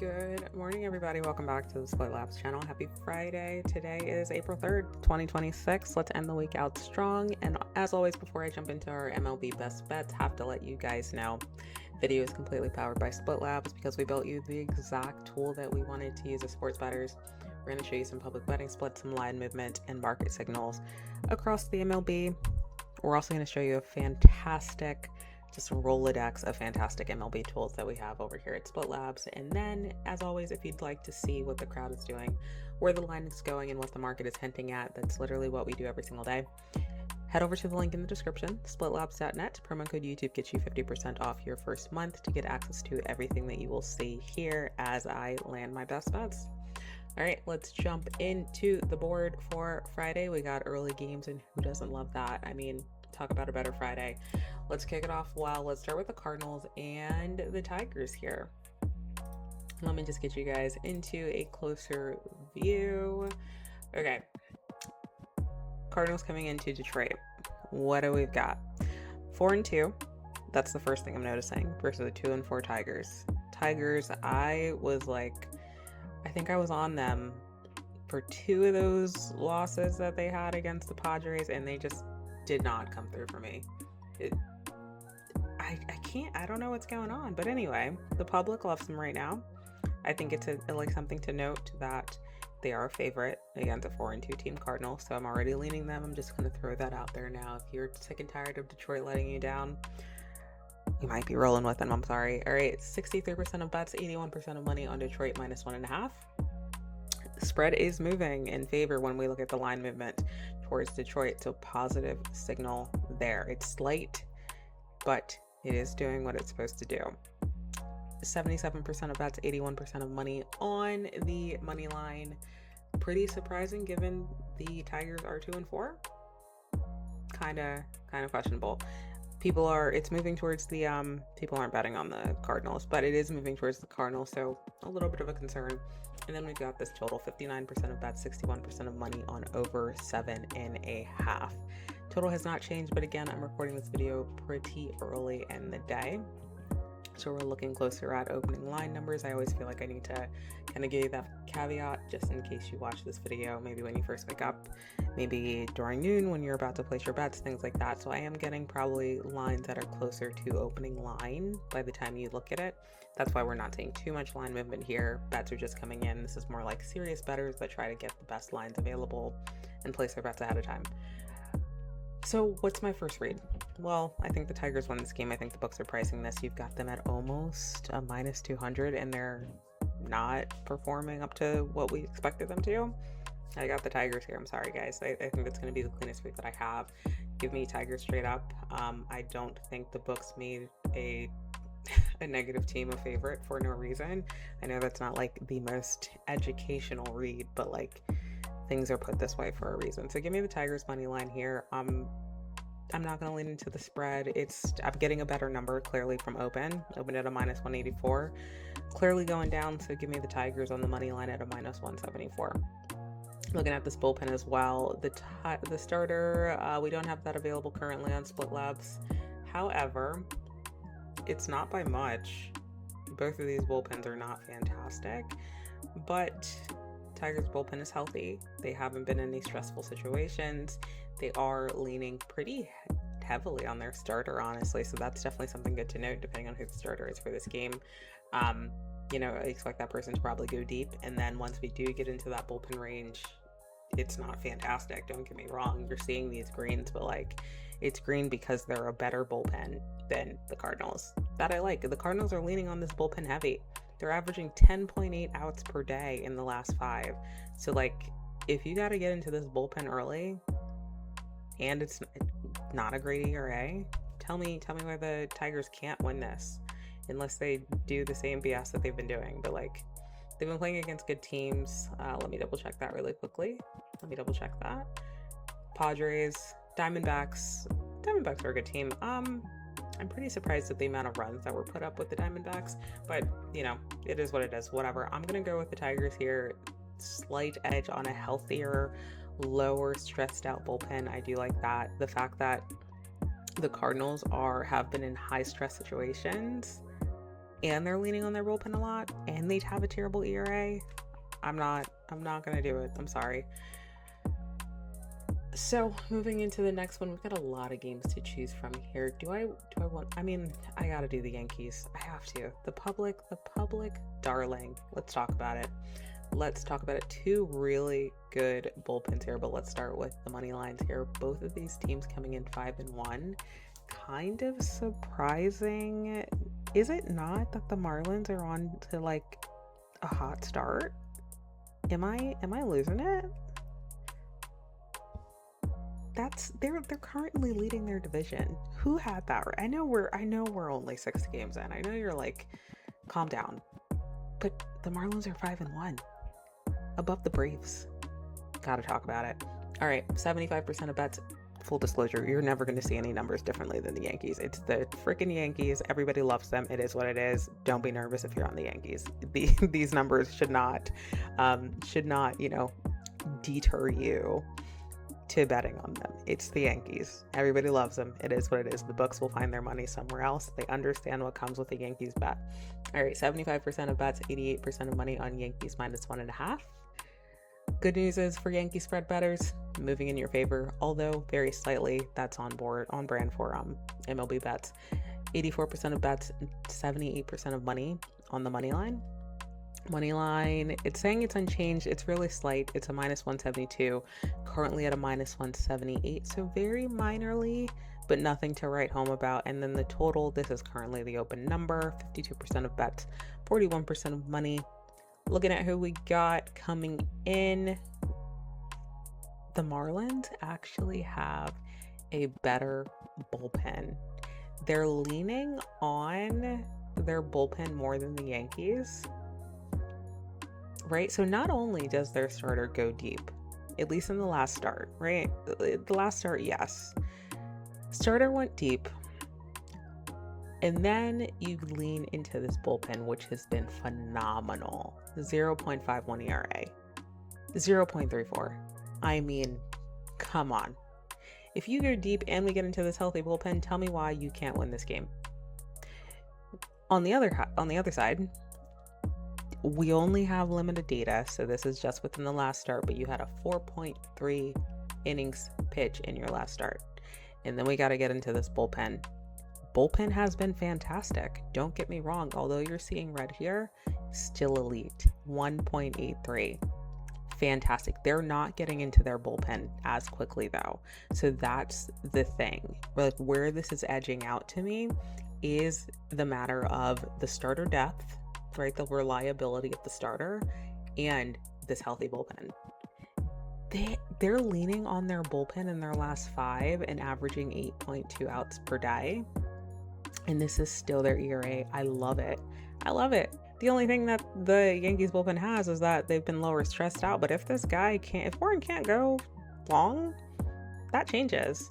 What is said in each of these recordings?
Good morning, everybody. Welcome back to the Split Labs channel. Happy Friday. Today is April 3rd, 2026. Let's end the week out strong. And as always, before I jump into our MLB best bets, have to let you guys know video is completely powered by Split Labs because we built you the exact tool that we wanted to use as sports bettors. We're going to show you some public betting splits, some line movement, and market signals across the MLB. We're also going to show you a fantastic just a Rolodex of fantastic MLB tools that we have over here at Split Labs. And then, as always, if you'd like to see what the crowd is doing, where the line is going, and what the market is hinting at, that's literally what we do every single day. Head over to the link in the description, splitlabs.net. Promo code YouTube gets you 50% off your first month to get access to everything that you will see here as I land my best bets. All right, let's jump into the board for Friday. We got early games, and who doesn't love that? I mean, talk about a better Friday. Let's kick it off well. Let's start with the Cardinals and the Tigers here. Let me just get you guys into a closer view. Okay. Cardinals coming into Detroit. What do we've got? 4-2. That's the first thing I'm noticing versus the 2-4 Tigers. Tigers, I think I was on them for two of those losses that they had against the Padres, and they just did not come through for me. I don't know what's going on, but anyway, the public loves them right now. I think it's something to note that they are a favorite against a 4-2 team Cardinals, so I'm already leaning them. I'm just going to throw that out there now. If you're sick and tired of Detroit letting you down, you might be rolling with them. I'm sorry. All right, 63% of bets, 81% of money on Detroit minus 1.5. The spread is moving in favor when we look at the line movement towards Detroit, so positive signal there. It's slight, but it is doing what it's supposed to do. 77% of bets, 81% of money on the money line. Pretty surprising given the Tigers are 2-4. Kind of questionable. It's moving towards the people aren't betting on the Cardinals, but it is moving towards the Cardinals, so a little bit of a concern. And then we've got this total, 59% of bets, 61% of money on over 7.5. Total has not changed, but again, I'm recording this video pretty early in the day, so we're looking closer at opening line numbers. I always feel like I need to kind of give you that caveat just in case you watch this video, maybe when you first wake up, maybe during noon when you're about to place your bets, things like that. So I am getting probably lines that are closer to opening line by the time you look at it. That's why we're not seeing too much line movement here. Bets are just coming in. This is more like serious bettors that try to get the best lines available and place their bets ahead of time. So what's my first read? Well, I think the Tigers won this game. I think the books are pricing this. You've got them at almost a minus 200, and they're not performing up to what we expected them to. I got the Tigers here. I'm sorry, guys. I think that's going to be the cleanest read that I have. Give me Tigers straight up. I don't think the books made a negative team a favorite for no reason. I know that's not like the most educational read, but like things are put this way for a reason. So give me the Tigers money line here. I'm not going to lean into the spread. I'm getting a better number clearly from open at a minus 184, clearly going down. So give me the Tigers on the money line at a minus 174. Looking at this bullpen as well, the starter, we don't have that available currently on Split Labs. However, it's not by much. Both of these bullpens are not fantastic, but Tigers bullpen is healthy. They haven't been in any stressful situations. They are leaning pretty heavily on their starter, honestly. So that's definitely something good to note, depending on who the starter is for this game. I expect that person to probably go deep. And then once we do get into that bullpen range, it's not fantastic. Don't get me wrong. You're seeing these greens, but it's green because they're a better bullpen than the Cardinals. That I like. The Cardinals are leaning on this bullpen heavy. They're averaging 10.8 outs per day in the last 5. So if you got to get into this bullpen early and it's not a great ERA, tell me why the Tigers can't win this unless they do the same BS that they've been doing. But they've been playing against good teams. Let me double check that really quickly. Padres, Diamondbacks are a good team. I'm pretty surprised at the amount of runs that were put up with the Diamondbacks, but it is what it is. Whatever. I'm going to go with the Tigers here. Slight edge on a healthier, lower stressed out bullpen. I do like that. The fact that the Cardinals have been in high stress situations and they're leaning on their bullpen a lot, and they have a terrible ERA, I'm not gonna do it. I'm sorry. So moving into the next one, we've got a lot of games to choose from here. Do I want, I mean, I gotta do the Yankees. I have to. The public darling. Let's talk about it. Two really good bullpens here, but let's start with the money lines here. Both of these teams coming in 5-1. Kind of surprising, is it not, that the Marlins are on to like a hot start? Am I losing it? They're currently leading their division. Who had that? I know we're only 6 games in. I know you're like, calm down. But the Marlins are 5-1. Above the Braves. Gotta talk about it. All right, 75% of bets. Full disclosure, you're never going to see any numbers differently than the Yankees. It's the freaking Yankees. Everybody loves them. It is what it is. Don't be nervous if you're on the Yankees. These numbers should not, deter you to betting on them. It's the Yankees. Everybody loves them. It is what it is. The books will find their money somewhere else. They understand what comes with the Yankees bet. All right, 75% of bets, 88% of money on Yankees minus 1.5. Good news is for Yankee spread bettors, moving in your favor, although very slightly. That's on brand for MLB bets. 84% of bets, 78% of money on the money line. Money line, it's saying it's unchanged. It's really slight. It's a minus 172, currently at a minus 178. So very minorly, but nothing to write home about. And then the total, this is currently the open number, 52% of bets, 41% of money. Looking at who we got coming in, the Marlins actually have a better bullpen. They're leaning on their bullpen more than the Yankees, right? So not only does their starter go deep, at least in the last start, right? The last start, yes. Starter went deep. And then you lean into this bullpen, which has been phenomenal. 0.51 ERA, 0.34. I mean, come on. If you go deep and we get into this healthy bullpen, tell me why you can't win this game. On the other side, we only have limited data, so this is just within the last start, but you had a 4.3 innings pitch in your last start. And then we got to get into this bullpen. Bullpen has been fantastic. Don't get me wrong. Although you're seeing red here, still elite. 1.83. Fantastic. They're not getting into their bullpen as quickly though. So that's the thing. Like where this is edging out to me is the matter of the starter depth, right? The reliability of the starter and this healthy bullpen. They're leaning on their bullpen in their last 5 and averaging 8.2 outs per day. And this is still their ERA. I love it. The only thing that the Yankees bullpen has is that they've been lower stressed out. But if if Warren can't go long, that changes.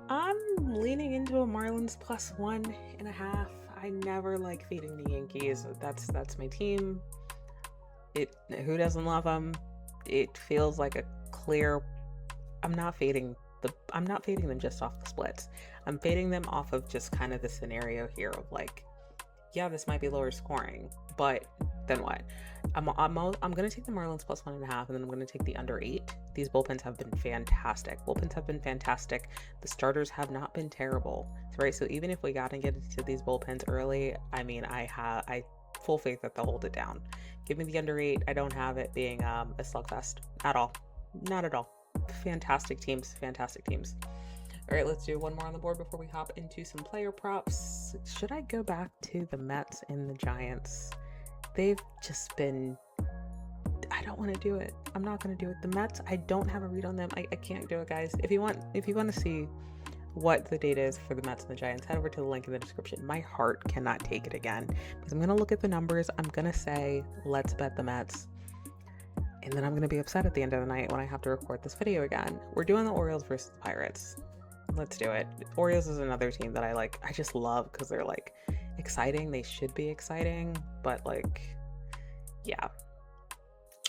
I'm leaning into a Marlins plus 1.5. I never like fading the Yankees. That's my team. Who doesn't love them? It feels like a clear. I'm not fading them just off the splits. I'm fading them off of just kind of the scenario here of like, yeah, this might be lower scoring, but then what? I'm going to take the Marlins plus 1.5, and then I'm going to take the under 8. These bullpens have been fantastic. The starters have not been terrible, right? So even if we got to get into these bullpens early, I mean, I full faith that they'll hold it down. Give me the under 8. I don't have it being a slugfest at all. Not at all. Fantastic teams. All right, let's do one more on the board before we hop into some player props. Should I go back to the Mets and the Giants? They've just been, I don't want to do it. I'm not going to do it. The Mets, I don't have a read on them. I can't do it, guys. If you want to see what the data is for the Mets and the Giants, head over to the link in the description. My heart cannot take it again because I'm going to look at the numbers. I'm going to say, let's bet the Mets. And then I'm going to be upset at the end of the night when I have to record this video again. We're doing the Orioles versus the Pirates. Let's do it. Orioles is another team that I just love because they're like exciting. They should be exciting, but like, yeah.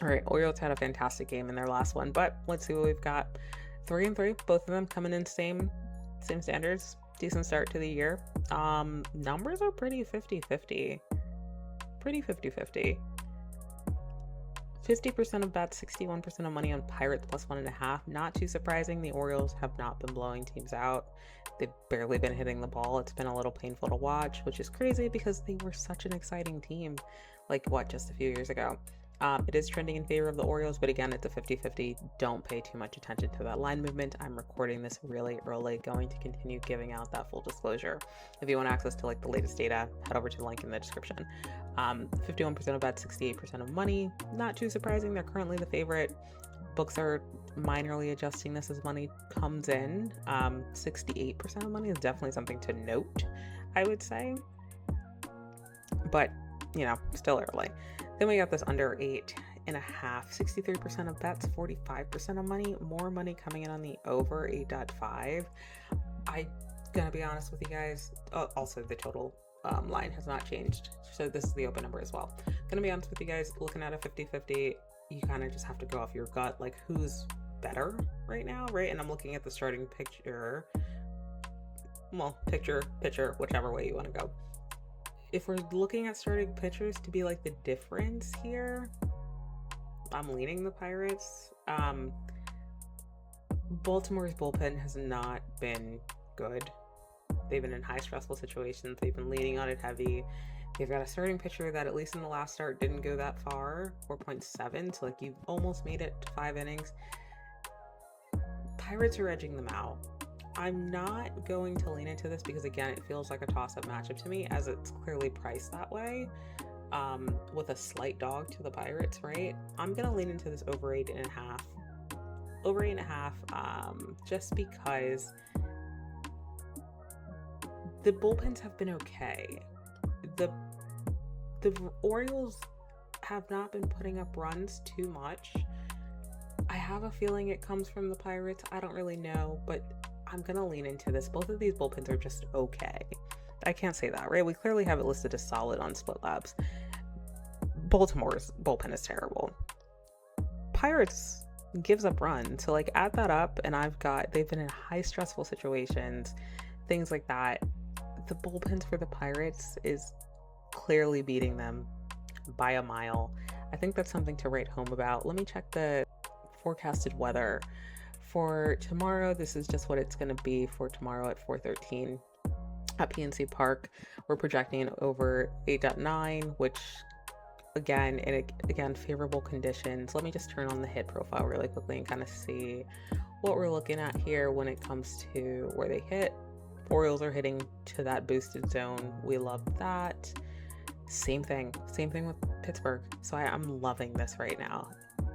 All right, Orioles had a fantastic game in their last one, but let's see what we've got. 3-3, both of them coming in same standards. Decent start to the year. Numbers are pretty 50-50. Pretty 50-50. 50% of bets, 61% of money on Pirates plus 1.5. Not too surprising. The Orioles have not been blowing teams out. They've barely been hitting the ball. It's been a little painful to watch, which is crazy because they were such an exciting team, like just a few years ago. It is trending in favor of the Orioles, but again, it's a 50-50. Don't pay too much attention to that line movement. I'm recording this really early, going to continue giving out that full disclosure. If you want access to the latest data, head over to the link in the description. 51% of bets, 68% of money. Not too surprising. They're currently the favorite. Books are minorly adjusting this as money comes in. 68% of money is definitely something to note, I would say. But, still early. Then we got this under 8.5, 63% of bets, 45% of money, more money coming in on the over 8.5. I'm gonna be honest with you guys. Also, the total line has not changed, so this is the open number as well. Gonna be honest with you guys, looking at a 50-50, you kind of just have to go off your gut, who's better right now, right? And I'm looking at the starting picture. Well, pitcher, whichever way you want to go. If we're looking at starting pitchers to be the difference here, I'm leaning the Pirates. Baltimore's bullpen has not been good. They've been in high stressful situations. They've been leaning on it heavy. They've got a starting pitcher that, at least in the last start, didn't go that far, 4.7. So you almost made it to 5 innings. Pirates are edging them out. I'm not going to lean into this because, again, it feels like a toss-up matchup to me, as it's clearly priced that way, with a slight dog to the Pirates, right? I'm going to lean into this over 8.5. Over 8.5, just because the bullpens have been okay. The Orioles have not been putting up runs too much. I have a feeling it comes from the Pirates. I don't really know, but I'm going to lean into this. Both of these bullpens are just okay. I can't say that, right? We clearly have it listed as solid on Split Labs. Baltimore's bullpen is terrible. Pirates gives up runs. So add that up, and they've been in high stressful situations, things like that. The bullpens for the Pirates is clearly beating them by a mile. I think that's something to write home about. Let me check the forecasted weather for tomorrow. This is just what it's going to be for tomorrow at 4:13 at PNC Park. We're projecting over 8.9, which again, favorable conditions. Let me just turn on the hit profile really quickly and kind of see what we're looking at here when it comes to where they hit. Orioles are hitting to that boosted zone. We love that. Same thing with Pittsburgh. So I'm loving this right now.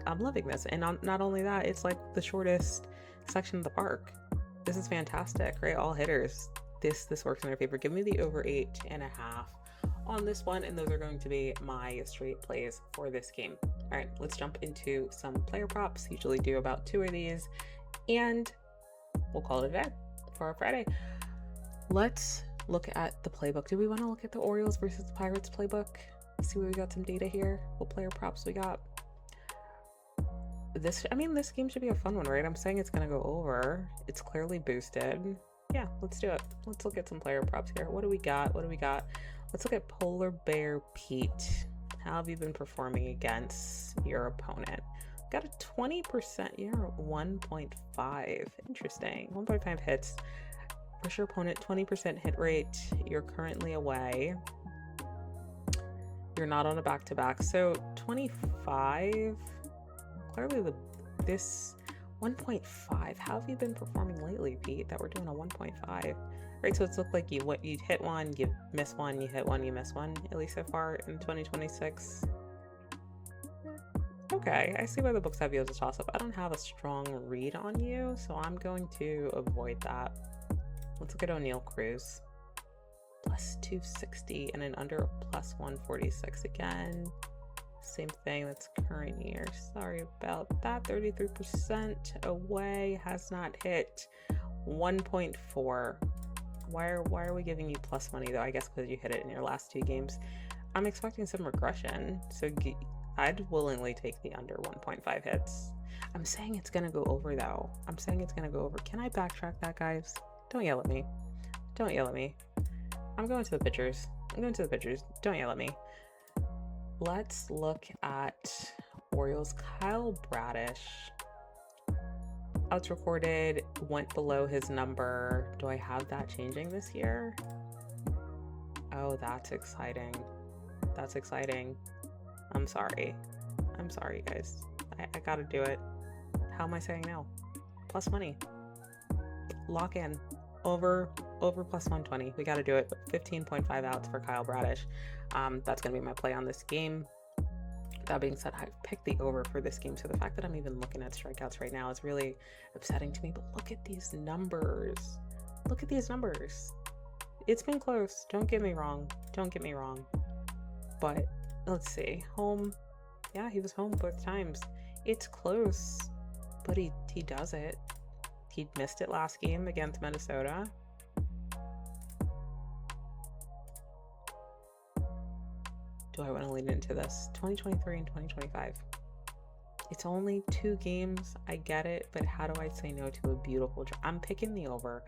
I'm loving this. And not only that, it's the shortest section of the park. This is fantastic, right? All hitters. This works in their favor. Give me the over 8.5 on this one, and those are going to be my straight plays for this game. All right, let's jump into some player props. Usually do about 2 of these, and we'll call it a day for our Friday. Let's look at the playbook. Do we want to look at the Orioles versus the Pirates playbook? See where we got some data here. What player props we got? This game should be a fun one, right? I'm saying it's going to go over. It's clearly boosted. Yeah, let's do it. Let's look at some player props here. What do we got? Let's look at Polar Bear Pete. How have you been performing against your opponent? Got a 20%. You're 1.5. Interesting. 1.5 hits. Versus your opponent, 20% hit rate. You're currently away. You're not on a back-to-back. So 25. Clearly this 1.5. How have you been performing lately, Pete, that we're doing a 1.5? Right, so it's looked like you hit one, you miss one, you hit one, you miss one, at least so far in 2026. Okay, I see why the books have you as a toss-up. I don't have a strong read on you, so I'm going to avoid that. Let's look at O'Neal Cruz. Plus 260 and an under plus 146 again. Same thing, that's current year. Sorry about that. 33% away, has not hit. 1.4. Why are we giving you plus money though? I guess because you hit it in your last 2 games. I'm expecting some regression, so I'd willingly take the under 1.5 hits. I'm saying it's gonna go over though. Can I backtrack that, guys? Don't yell at me. Don't yell at me. I'm going to the pitchers. Don't yell at me. Let's look at Orioles. Kyle Bradish. Outs recorded went below his number. Do I have that changing this year? Oh, that's exciting. That's exciting. I'm sorry, guys. I gotta do it. How am I saying no? Plus money. Lock in. Over plus 120. We gotta do it. 15.5 outs for Kyle Bradish. That's gonna be my play on this game. That being said, I picked the over for this game, so the fact that I'm even looking at strikeouts right now is really upsetting to me. But look at these numbers. Look at these numbers. It's been close. Don't get me wrong. But let's see. Home. Yeah, he was home both times. It's close, but he does it. He missed it last game against Minnesota. Do I want to lean into this? 2023 and 2025. It's only 2 games. I get it, but how do I say no to a beautiful I'm picking the over.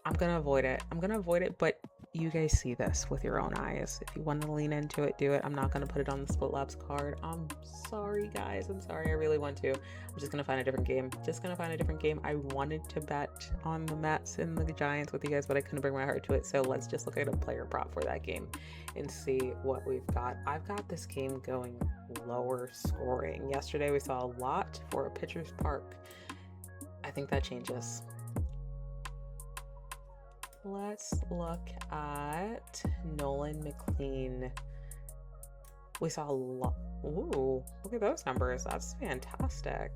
I'm going to avoid it, but you guys see this with your own eyes. If you want to lean into it, do it. I'm not going to put it on the Split Labs card. I'm sorry, guys. I'm sorry. I really want to. I'm just going to find a different game. I wanted to bet on the Mets and the Giants with you guys, but I couldn't bring my heart to it. So let's just look at a player prop for that game and see what we've got. I've got this game going lower scoring. Yesterday we saw a lot for a pitcher's park. I think that changes. Let's look at Nolan McLean. We saw a lot. Ooh, look at those numbers. That's fantastic.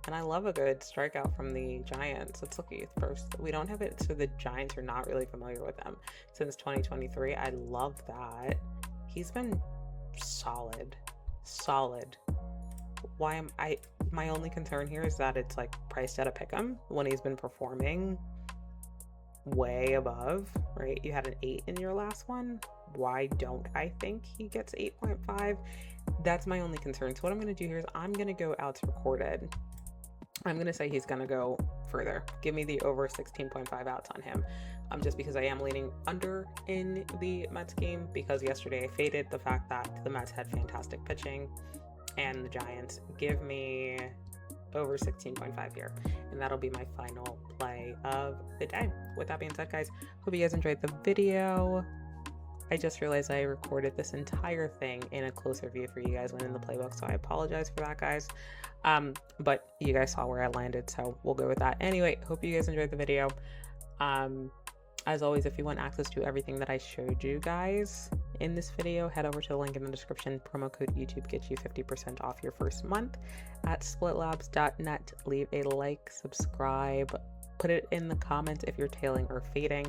And I love a good strikeout from the Giants. Let's look at first. We don't have it, so the Giants are not really familiar with them since 2023. I love that. He's been solid. Why am I? My only concern here is that it's like priced at a pick'em when he's been performing way above, right? You had an 8 in your last one. Why don't I think he gets 8.5? That's my only concern. So what I'm going to do here is I'm going to go outs recorded. I'm going to say he's going to go further. Give me the over 16.5 outs on him. Just because I am leaning under in the Mets game, because yesterday I faded the fact that the Mets had fantastic pitching and the Giants. Give me over 16.5 here, and that'll be my final play of the day. With that being said, guys, hope you guys enjoyed the video. I just realized I recorded this entire thing in a closer view for you guys when in the playbook, so I apologize for that, guys. But you guys saw where I landed, so we'll go with that. Anyway, hope you guys enjoyed the video. As always, if you want access to everything that I showed you guys in this video, head over to the link in the description. Promo code YouTube gets you 50% off your first month at splitlabs.net. Leave a like, subscribe, put it in the comments if you're tailing or fading.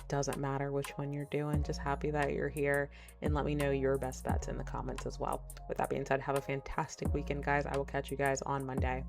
Doesn't matter which one you're doing, just happy that you're here, and let me know your best bets in the comments as well. With that being said, have a fantastic weekend, guys. I will catch you guys on Monday.